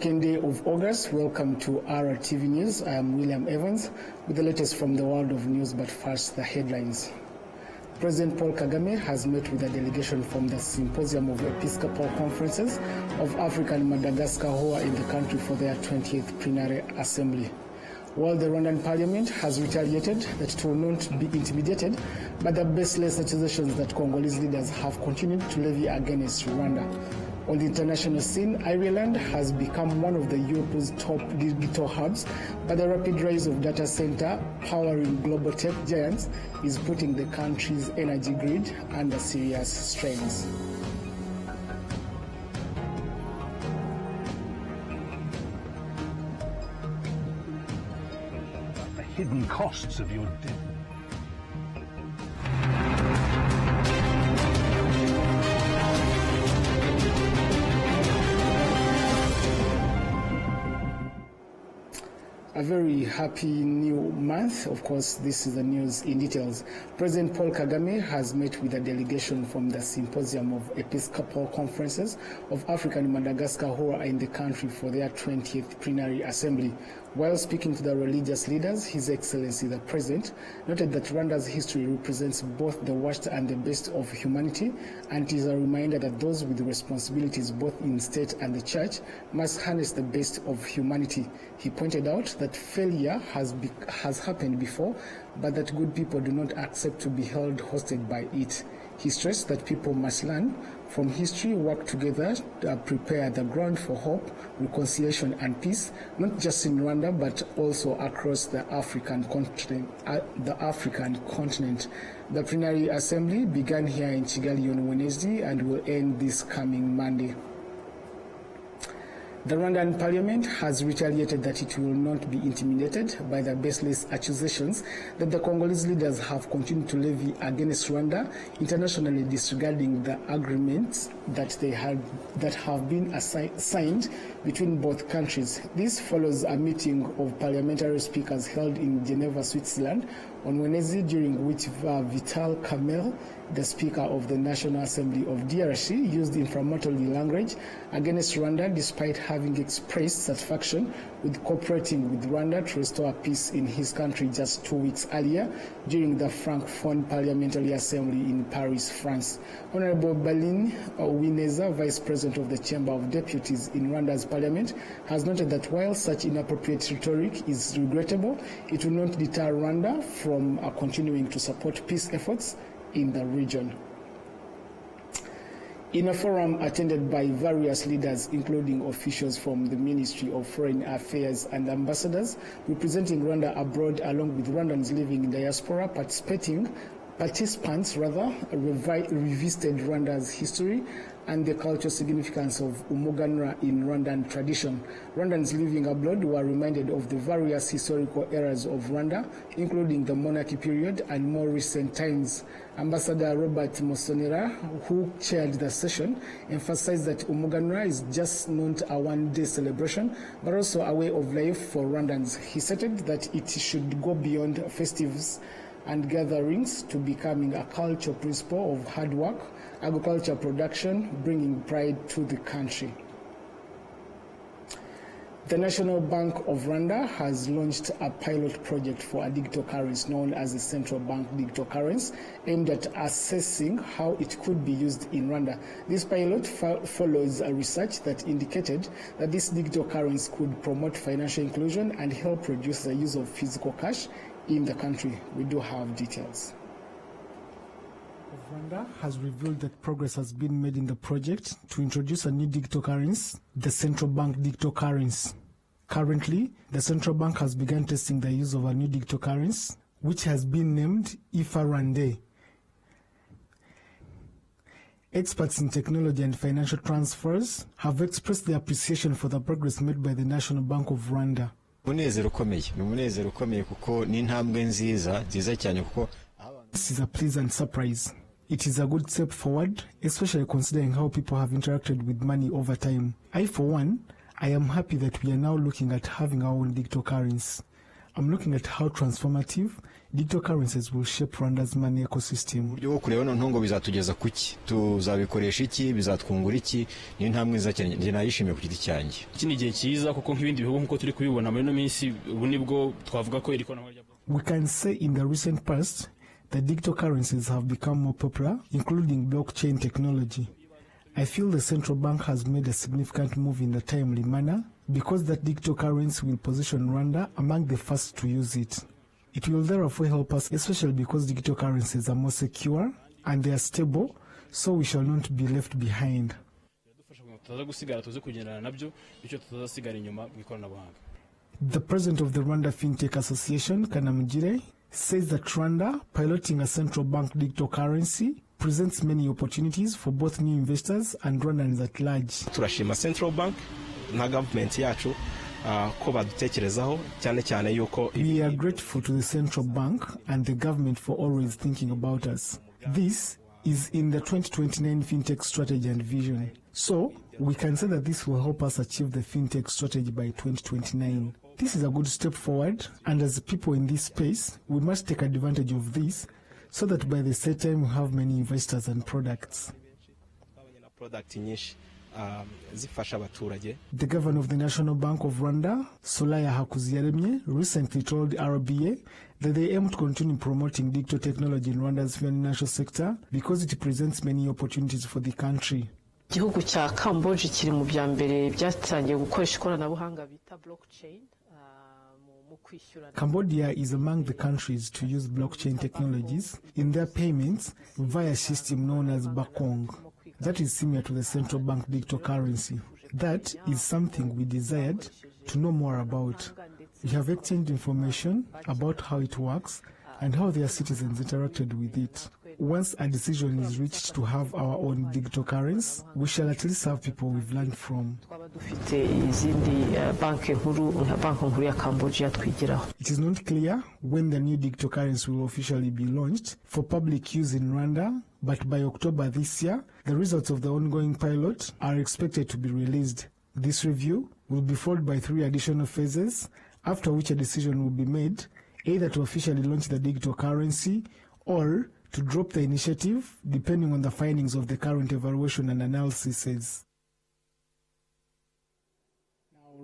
Second day of August, welcome to RwandaTV News. I am William Evans with the latest from the world of news, but first the headlines. President Paul Kagame has met with a delegation from the Symposium of Episcopal Conferences of Africa and Madagascar who are in the country for their 20th plenary assembly. While the Rwandan parliament has retaliated that it will not be intimidated by the baseless accusations that Congolese leaders have continued to levy against Rwanda. On the international scene, Ireland has become one of the Europe's top digital hubs, but the rapid rise of data center powering global tech giants is putting the country's energy grid under serious strains. The hidden costs of your debt. A very happy new month. Of course, this is the news in details. President Paul Kagame has met with a delegation from the Symposium of Episcopal Conferences of Africa and Madagascar who are in the country for their 20th plenary assembly. While speaking to the religious leaders, His Excellency the President noted that Rwanda's history represents both the worst and the best of humanity, and it is a reminder that those with responsibilities both in state and the church must harness the best of humanity. He pointed out that failure has happened before, but that good people do not accept to be held hostage by it. He stressed that people must learn from history, work together to prepare the ground for hope, reconciliation and peace, not just in Rwanda but also across the African continent. The plenary assembly began here in Kigali on Wednesday and will end this coming Monday. The Rwandan parliament has retaliated that it will not be intimidated by the baseless accusations that the Congolese leaders have continued to levy against Rwanda, internationally disregarding the agreements that have been signed between both countries. This follows a meeting of parliamentary speakers held in Geneva, Switzerland on Wednesday, during which Vital Kamerhe, the Speaker of the National Assembly of DRC, used inflammatory language against Rwanda despite having expressed satisfaction with cooperating with Rwanda to restore peace in his country just 2 weeks earlier during the Francophone Parliamentary Assembly in Paris, France. Honorable Balin Wineza, Vice President of the Chamber of Deputies in Rwanda's parliament, has noted that while such inappropriate rhetoric is regrettable, it will not deter Rwanda from continuing to support peace efforts in the region. In a forum attended by various leaders, including officials from the Ministry of Foreign Affairs and ambassadors representing Rwanda abroad, along with Rwandans living in diaspora, participants revisited Rwanda's history and the cultural significance of umuganura in Rwandan tradition. Rwandans living abroad were reminded of the various historical eras of Rwanda, including the monarchy period and more recent times. Ambassador Robert Musonera, who chaired the session, emphasized that umuganura is just not a one-day celebration, but also a way of life for Rwandans. He stated that it should go beyond festives and gatherings to becoming a cultural principle of hard work, agriculture production, bringing pride to the country. The National Bank of Rwanda has launched a pilot project for a digital currency known as the Central Bank Digital Currency, aimed at assessing how it could be used in Rwanda. This pilot follows a research that indicated that this digital currency could promote financial inclusion and help reduce the use of physical cash in the country. We do have details. Rwanda has revealed that progress has been made in the project to introduce a new digital currency, the Central Bank Digital Currency. Currently, the Central Bank has begun testing the use of a new digital currency, which has been named IFA Rwanda. Experts in technology and financial transfers have expressed their appreciation for the progress made by the National Bank of Rwanda. This is a pleasant surprise. It is a good step forward, especially considering how people have interacted with money over time. For one, I am happy that we are now looking at having our own digital currency. I'm looking at how transformative digital currencies will shape Rwanda's money ecosystem. Uburyo bwo kureba noneho ngo bizatugeza kuki, tuzabikoresha iki, bizatwungura iki, ni intambwe nziza cyane njye nayishimiye ku giti cyanjye. Iki ni igihe cyiza kuko nk'ibindi bihugu nkuko turi kubibona muri no minsi ubu nibwo twavuga ko We can say in the recent past that digital currencies have become more popular, including blockchain technology. I feel the central bank has made a significant move in a timely manner because that digital currency will position Rwanda among the first to use it. It will therefore help us, especially because digital currencies are more secure and they are stable, so we shall not be left behind. The president of the Rwanda FinTech Association, Kanamugire, says that Rwanda, piloting a central bank digital currency, presents many opportunities for both new investors and Rwandans at large. Turashima Central Bank na government yacu ko badutekerezaho cyane cyane yuko we are grateful to the central bank and the government for always thinking about us. This is in the 2029 fintech strategy and vision. So, we can say that this will help us achieve the fintech strategy by 2029. This is a good step forward, and as people in this space, we must take advantage of this so that by the same time we have many investors and products. The governor of the National Bank of Rwanda, Solaya Hakuziyaremye, recently told RBA that they aim to continue promoting digital technology in Rwanda's financial sector because it presents many opportunities for the country. Igihugu cya Cambodia kiri mu bya mbere byatangiye gukoresha ikoranabuhanga bita blockchain. Cambodia is among the countries to use blockchain technologies in their payments via a system known as Bakong. That is similar to the central bank digital currency. That is something we desired to know more about. We have exchanged information about how it works and how their citizens interacted with it. Once a decision is reached to have our own digital currency, we shall at least have people we've learned from. It is not clear when the new digital currency will officially be launched for public use in Rwanda, but by October this year, the results of the ongoing pilot are expected to be released. This review will be followed by 3 additional phases, after which a decision will be made either to officially launch the digital currency or to drop the initiative, depending on the findings of the current evaluation and analysis.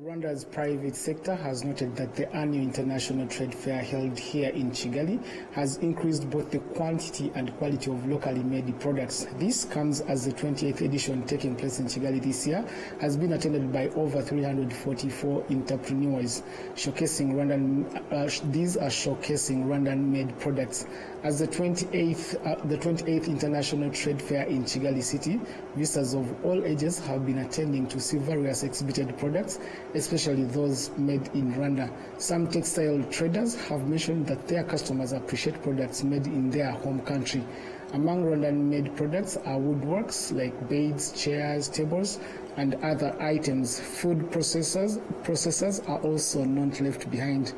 Rwanda's private sector has noted that the annual international trade fair held here in Kigali has increased both the quantity and quality of locally made products. This comes as the 28th edition taking place in Kigali this year has been attended by over 344 entrepreneurs, showcasing these are showcasing Rwandan-made products. As the 28th International Trade Fair in Kigali City, visitors of all ages have been attending to see various exhibited products, especially those made in Rwanda. Some textile traders have mentioned that their customers appreciate products made in their home country. Among Rwandan-made products are woodworks like beds, chairs, tables, and other items. Food processors are also not left behind.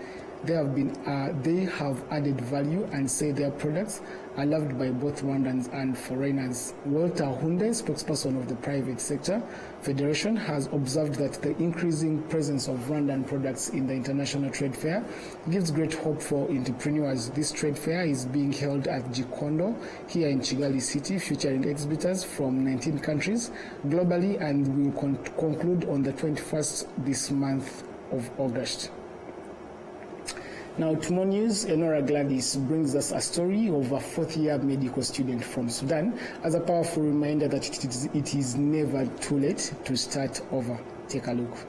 They have added value and say their products are loved by both Rwandans and foreigners. Walter Hunde, spokesperson of the Private Sector Federation, has observed that the increasing presence of Rwandan products in the International Trade Fair gives great hope for entrepreneurs. This trade fair is being held at Gikondo here in Kigali City, featuring exhibitors from 19 countries globally, and will conclude on the 21st this month of August. Now, to more news, Enora Gladys brings us a story of a fourth-year medical student from Sudan as a powerful reminder that it is never too late to start over. Take a look.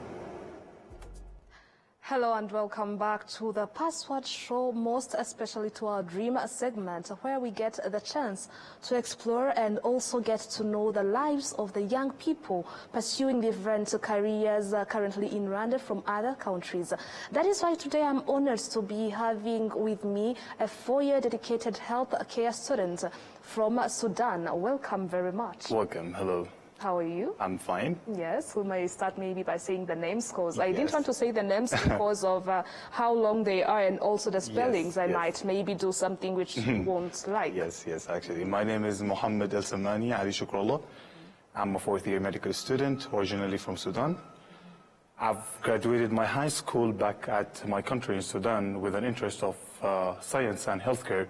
Hello and welcome back to the Password Show, most especially to our Dream segment, where we get the chance to explore and also get to know the lives of the young people pursuing different careers currently in Rwanda from other countries. That is why today I'm honored to be having with me a 4-year dedicated health care student from Sudan. Welcome very much. Welcome. Hello. How are you? I'm fine. Yes, we may start maybe by saying the names, because I didn't want to say the names because of how long they are and also the spellings. I might maybe do something which you won't like. Yes, actually. My name is Mohammed El Samani Ali Shukrullah. I'm a 4th-year medical student, originally from Sudan. I've graduated my high school back at my country in Sudan with an interest of science and healthcare.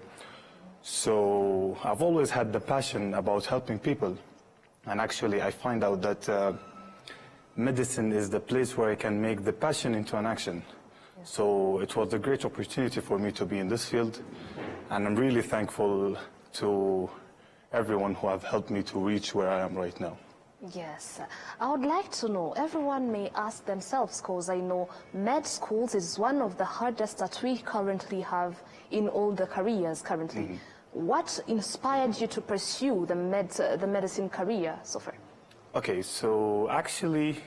So I've always had the passion about helping people. And actually, I find out that medicine is the place where I can make the passion into an action. So it was a great opportunity for me to be in this field. And I'm really thankful to everyone who have helped me to reach where I am right now. Yes, I would like to know, everyone may ask themselves, because I know med schools is one of the hardest that we currently have in all the careers currently. What inspired you to pursue the medicine career so far? Okay, so actually,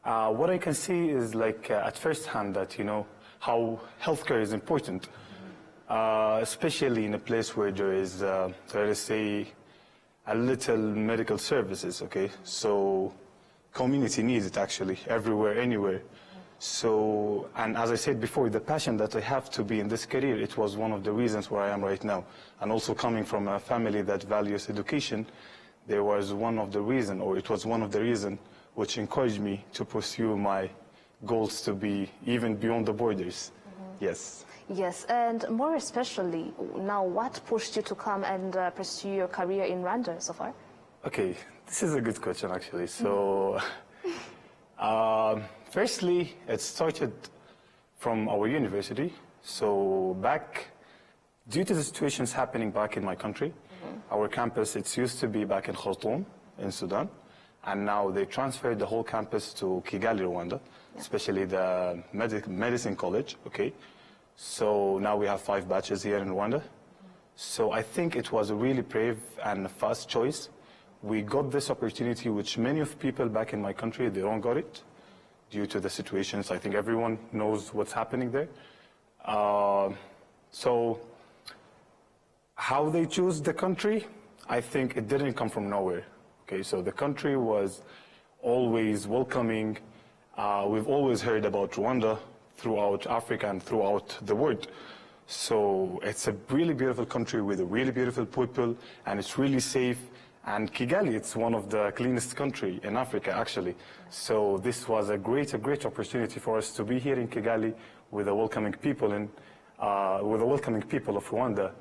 what I can see is like at first hand that, you know, how healthcare is important, especially in a place where there is, let us say, a little medical services, okay? So community needs it actually, everywhere, anywhere. So, and as I said before, the passion that I have to be in this career, it was one of the reasons where I am right now. And also coming from a family that values education, there was one of the reason, or it was one of the reason which encouraged me to pursue my goals to be even beyond the borders. Yes. Yes, and more especially, now what pushed you to come and pursue your career in Rwanda so far? Okay, this is a good question actually. So, firstly, it started from our university. So back, due to the situations happening back in my country, our campus, it used to be back in Khartoum in Sudan, and now they transferred the whole campus to Kigali, Rwanda, especially the medicine college, okay? So now we have 5 batches here in Rwanda. So I think it was a really brave and fast choice. We got this opportunity, which many of people back in my country, they don't got it due to the situations. I think everyone knows what's happening there. So how they choose the country, I think it didn't come from nowhere. Okay, so the country was always welcoming. We've always heard about Rwanda throughout Africa and throughout the world. So it's a really beautiful country with a really beautiful people, and it's really safe. And Kigali, it's one of the cleanest country in Africa, actually. So this was a great opportunity for us to be here in Kigali with a welcoming people and with the welcoming people of Rwanda.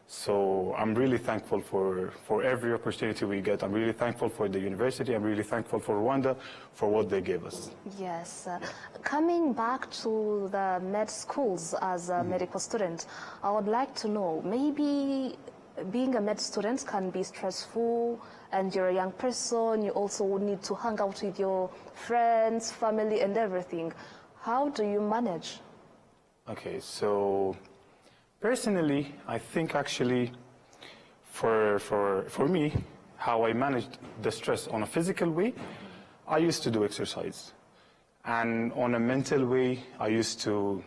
So I'm really thankful for every opportunity we get. I'm really thankful for the university. I'm really thankful for Rwanda for what they gave us. Yes. Coming back to the med schools as a medical student, I would like to know, maybe being a med student can be stressful, and you're a young person, you also would need to hang out with your friends, family, and everything. How do you manage? Okay, so personally, I think actually for me, how I managed the stress on a physical way, I used to do exercise. And on a mental way, I used to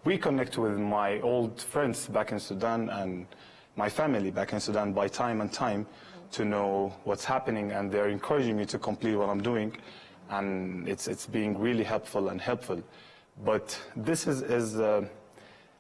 reconnect with my old friends back in Sudan and my family back in Sudan by time and time to know what's happening, and they're encouraging me to complete what I'm doing, and it's being really helpful. But this is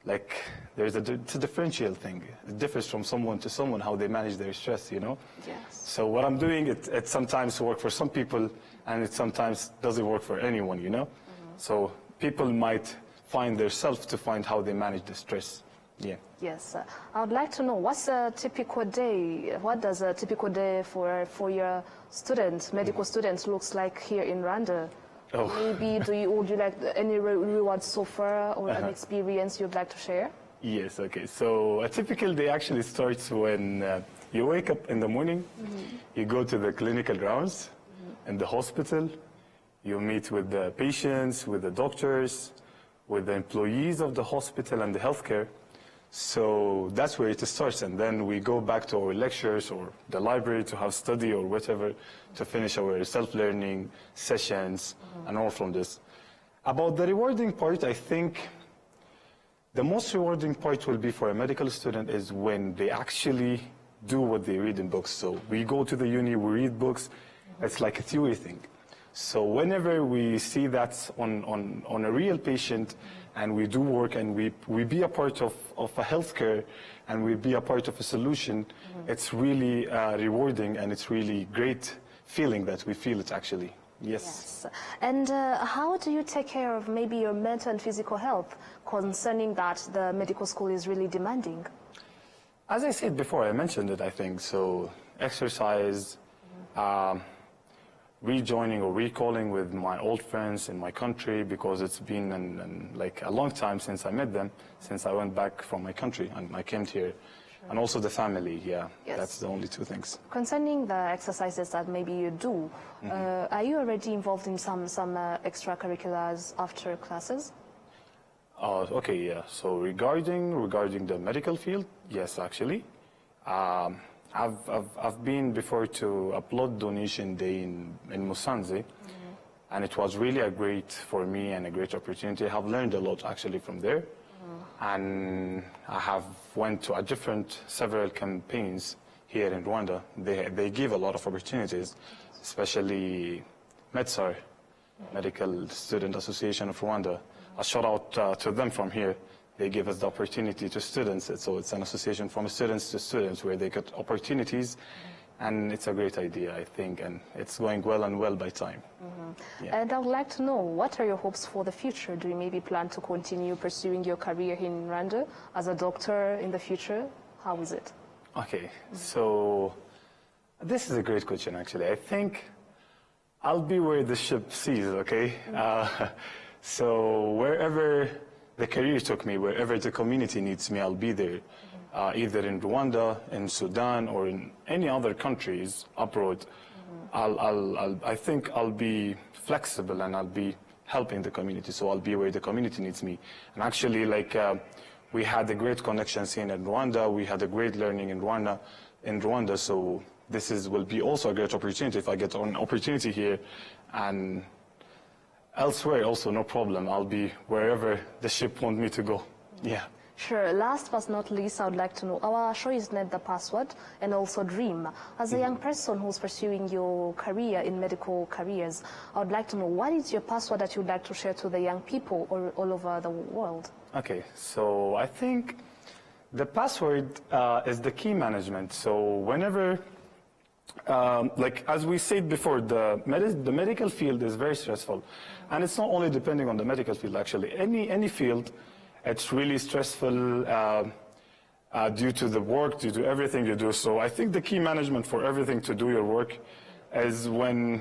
like it's a differential thing. It differs from someone to someone how they manage their stress, you know? Yes. So what I'm doing, it sometimes works for some people, and it sometimes doesn't work for anyone, you know? So people might find themselves to find how they manage the stress. Yeah. Yes. I would like to know, what's a typical day? What does a typical day for your students, medical students, looks like here in Rwanda? Oh. Maybe would you like any rewards so far, or an experience you'd like to share? Yes, okay. So a typical day actually starts when you wake up in the morning, you go to the clinical grounds in the hospital, you meet with the patients, with the doctors, with the employees of the hospital and the healthcare. So that's where it starts, and then we go back to our lectures or the library to have study or whatever to finish our self-learning sessions and all from this. About the rewarding part, I think the most rewarding part will be for a medical student is when they actually do what they read in books. So we go to the uni, we read books, it's like a theory thing. So whenever we see that on a real patient, and we do work, and we be a part of a healthcare, and we be a part of a solution, it's really rewarding, and it's really great feeling that we feel it actually. Yes. And how do you take care of maybe your mental and physical health, concerning that the medical school is really demanding? As I said before, I mentioned it, I think. So exercise, rejoining or recalling with my old friends in my country, because it's been like a long time since I met them, since I went back from my country and I came here. And also the family, yeah. Yes. That's the only two things. Concerning the exercises that maybe you do, are you already involved in some extracurriculars after classes? Okay, yeah. So regarding the medical field, yes, actually. I've been before to a blood donation day in Musanze, and it was really a great for me and a great opportunity. I have learned a lot actually from there, and I have went to several campaigns here in Rwanda. They give a lot of opportunities, especially MEDSAR, Medical Student Association of Rwanda. A shout out to them from here. They give us the opportunity to students. So it's an association from students to students where they get opportunities. And it's a great idea, I think, and it's going well by time. Yeah. And I would like to know, what are your hopes for the future? Do you maybe plan to continue pursuing your career in Rwanda as a doctor in the future? How is it? Okay, so this is a great question, actually. I think I'll be where the ship sees, okay? So wherever the career took me, wherever the community needs me, I'll be there. Either in Rwanda, in Sudan, or in any other countries abroad. I think I'll be flexible and I'll be helping the community. So I'll be where the community needs me. And actually, like, we had a great connection scene in Rwanda. We had a great learning in Rwanda. So this will be also a great opportunity if I get an opportunity here. And elsewhere also, no problem. I'll be wherever the ship wants me to go. Yeah. Sure. Last but not least, I would like to know, our show is named The Password and also Dream. As a young person who's pursuing your career in medical careers, I would like to know, what is your password that you'd like to share to the young people all over the world? Okay, so I think the password is the key management. So whenever, like as we said before, the medical field is very stressful. And it's not only depending on the medical field, actually. Any field, it's really stressful due to the work, due to everything you do. So I think the key management for everything to do your work is when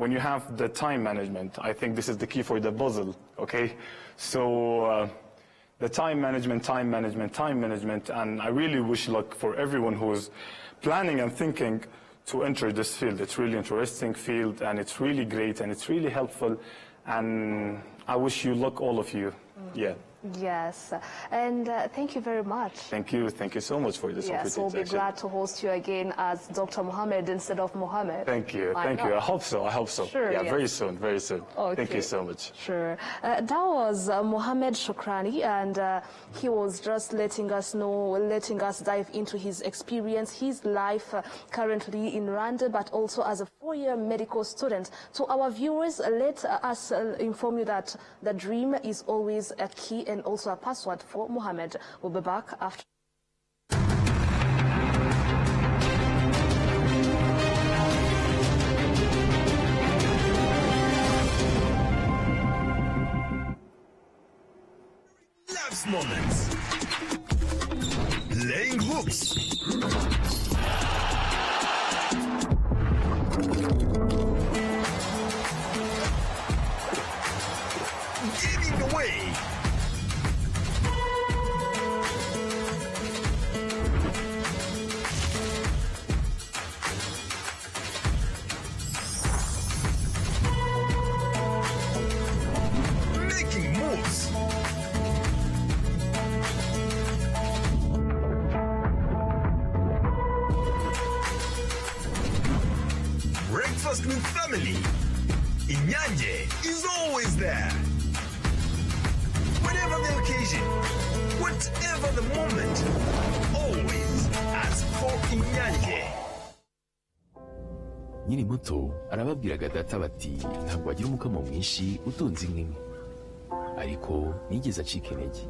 you have the time management. I think this is the key for the puzzle, okay? So the time management, and I really wish luck for everyone who's planning and thinking to enter this field. It's really interesting field, and it's really great, and it's really helpful, and I wish you luck, all of you. Yeah. Yes, and thank you very much. Thank you so much for this opportunity. Yes, we'll be glad to host you again as Dr. Mohammed instead of Mohammed. Thank you. I hope so. Sure, yeah, yes. very soon. Okay. Thank you so much. Sure. That was Mohammed Shukrani, and he was just letting us dive into his experience, his life currently in Rwanda, but also as a four-year medical student. To our viewers, let us inform you that the dream is always a key and also a password for Mohammed. We'll be back after. Laughs moments. Laying hooks. Giving away. Making moves. Breakfast with family. Inyanje is always there. Whatever the occasion, whatever the moment, always ask for Inyanje. Nyiri muto arababwiraga data bati ntabwo wagira umukamo mwinshi utunze inka imwe, ariko nigeze acika intege.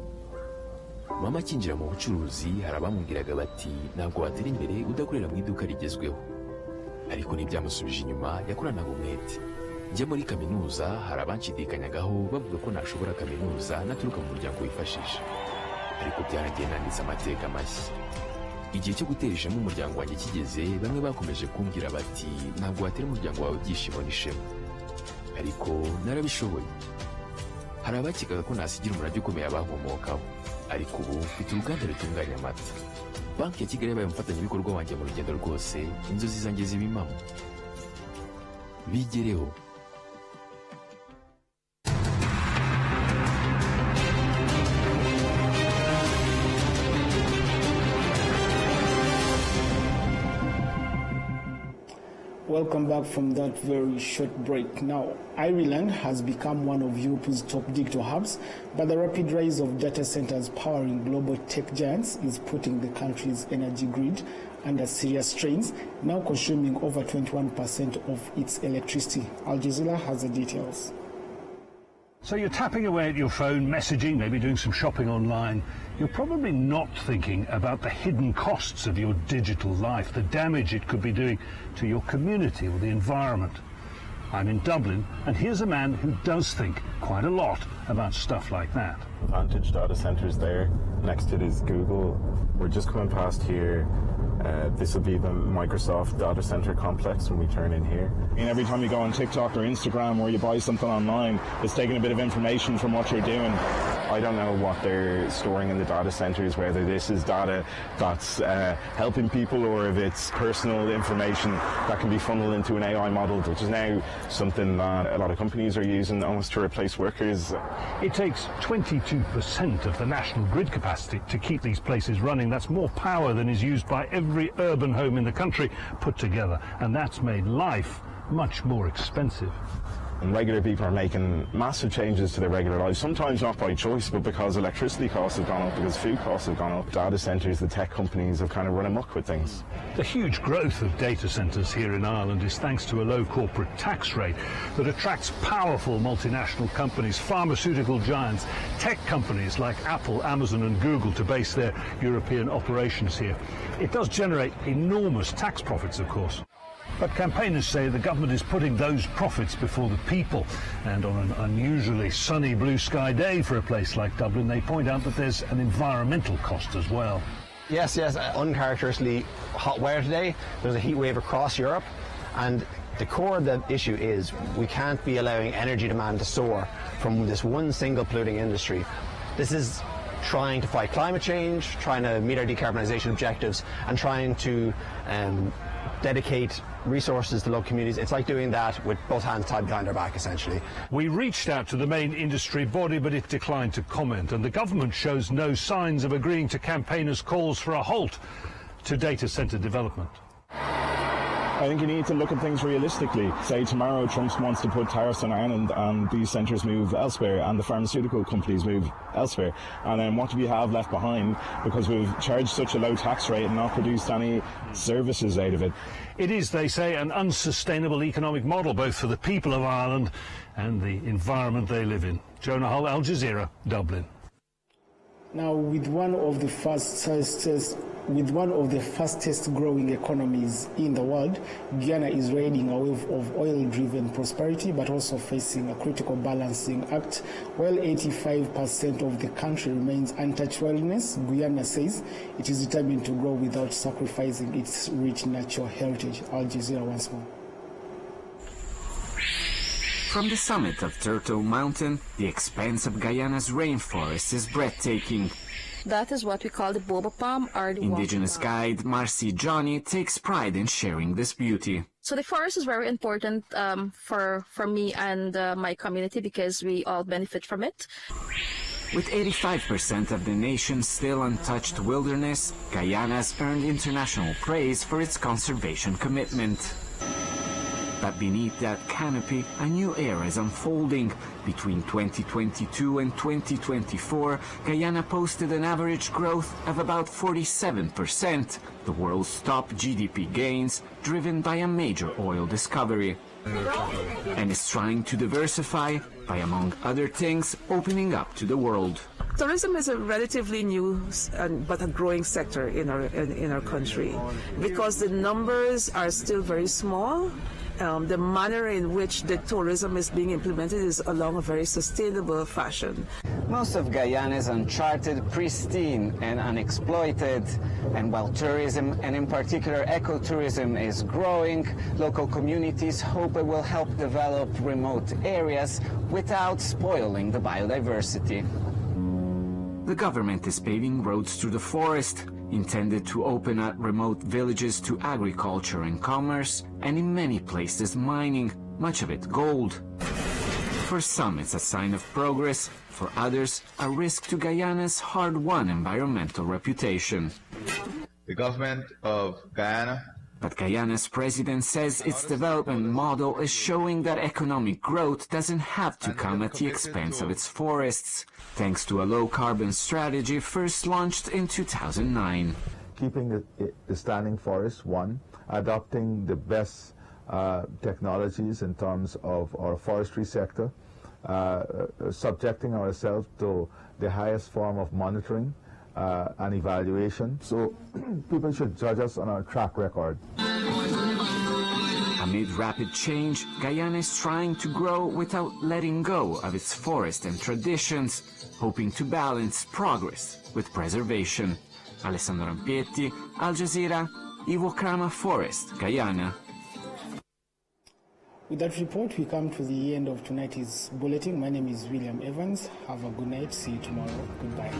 Mama akinjira mu bucuruzi hari abamubwiraga bati ntabwo watera imbere udakorera mu iduka rigezweho, ariko ntibyamusubije inyuma, yakoranaga umwete. njya muri kaminuza hari abanshidikanyagaho bavuga ko nashobora kaminuza naturuka mu muryango wifashisha, ariko byaragiye nanditse amateka mashya. Igihe cyo gutera ishema umuryango wanjye kigeze, bamwe bakomeje kumbwira bati ntabwo watera umuryango wawe ibyishimo n'ishema, ariko narabishoboye. Hari abakekaga ko nasigira umurage ukomeye abankomokaho, ariko ubu mfite uruganda rutunganya amata. Banki ya Kigali yabaye umufatanyabikorwa wanjye mu rugendo rwose, inzozi zanjye ziba impamo. Bigereho. Welcome back from that very short break. Now, Ireland has become one of Europe's top digital hubs, but the rapid rise of data centers powering global tech giants is putting the country's energy grid under serious strains, now consuming over 21% of its electricity. Al Jazeera has the details. So you're tapping away at your phone, messaging, maybe doing some shopping online. You're probably not thinking about the hidden costs of your digital life, the damage it could be doing to your community or the environment. I'm in Dublin, and here's a man who does think quite a lot about stuff like that. Vantage data centers there. Next to it is Google. We're just coming past here. This will be the Microsoft data center complex when we turn in here. And every time you go on TikTok or Instagram or you buy something online, it's taking a bit of information from what you're doing. I don't know what they're storing in the data centers, whether this is data that's helping people or if it's personal information that can be funneled into an AI model, which is now something that a lot of companies are using almost to replace workers. It takes 22% of the national grid capacity to keep these places running. That's more power than is used by every urban home in the country put together, and that's made life much more expensive. And regular people are making massive changes to their regular lives, sometimes not by choice, but because electricity costs have gone up, because food costs have gone up. Data centres, the tech companies have kind of run amok with things. The huge growth of data centres here in Ireland is thanks to a low corporate tax rate that attracts powerful multinational companies, pharmaceutical giants, tech companies like Apple, Amazon and Google to base their European operations here. It does generate enormous tax profits, of course. But campaigners say the government is putting those profits before the people. And on an unusually sunny blue sky day for a place like Dublin, they point out that there's an environmental cost as well. Yes, uncharacteristically hot weather today. There's a heat wave across Europe, and the core of the issue is we can't be allowing energy demand to soar from this one single polluting industry. This is trying to fight climate change, trying to meet our decarbonisation objectives, and trying to dedicate resources to local communities. It's like doing that with both hands tied behind our back, essentially. We reached out to the main industry body, but it declined to comment, and the government shows no signs of agreeing to campaigners' calls for a halt to data centre development. I think you need to look at things realistically. Say tomorrow Trump wants to put tariffs on Ireland and these centres move elsewhere and the pharmaceutical companies move elsewhere. And then what do we have left behind because we've charged such a low tax rate and not produced any services out of it? It is, they say, an unsustainable economic model both for the people of Ireland and the environment they live in. Jonah Hull, Al Jazeera, Dublin. Now, with one of the fastest growing economies in the world, Guyana is riding a wave of oil-driven prosperity, but also facing a critical balancing act. While 85% of the country remains untouched wilderness, Guyana says it is determined to grow without sacrificing its rich natural heritage. Al Jazeera once more. From the summit of Turtle Mountain, the expanse of Guyana's rainforest is breathtaking. That is what we call the boba palm or the Indigenous guide Marcy Johnny takes pride in sharing this beauty. So the forest is very important for me and my community because we all benefit from it. With 85% of the nation's still untouched wilderness, Guyana has earned international praise for its conservation commitment. But beneath that canopy, a new era is unfolding. Between 2022 and 2024, Guyana posted an average growth of about 47%, the world's top GDP gains, driven by a major oil discovery. And is trying to diversify by, among other things, opening up to the world. Tourism is a relatively new but a growing sector in our country because the numbers are still very small the manner in which the tourism is being implemented is along a very sustainable fashion. Most of Guyana is uncharted, pristine, and unexploited. And while tourism, and in particular ecotourism, is growing, local communities hope it will help develop remote areas without spoiling the biodiversity. The government is paving roads through the forest, intended to open up remote villages to agriculture and commerce, and in many places mining, much of it gold. For some, it's a sign of progress. For others, a risk to Guyana's hard-won environmental reputation. The government of Guyana. But Guyana's president says its development model is showing that economic growth doesn't have to come at the expense of its forests, thanks to a low-carbon strategy first launched in 2009. Keeping the standing forest, one, adopting the best technologies in terms of our forestry sector, subjecting ourselves to the highest form of monitoring and evaluation. So people should judge us on our track record. Amid rapid change, Guyana is trying to grow without letting go of its forest and traditions, hoping to balance progress with preservation. Alessandro Rampietti, Al Jazeera, Iwokrama Forest, Guyana. With that report, we come to the end of tonight's bulletin. My name is William Evans. Have a good night. See you tomorrow. Goodbye.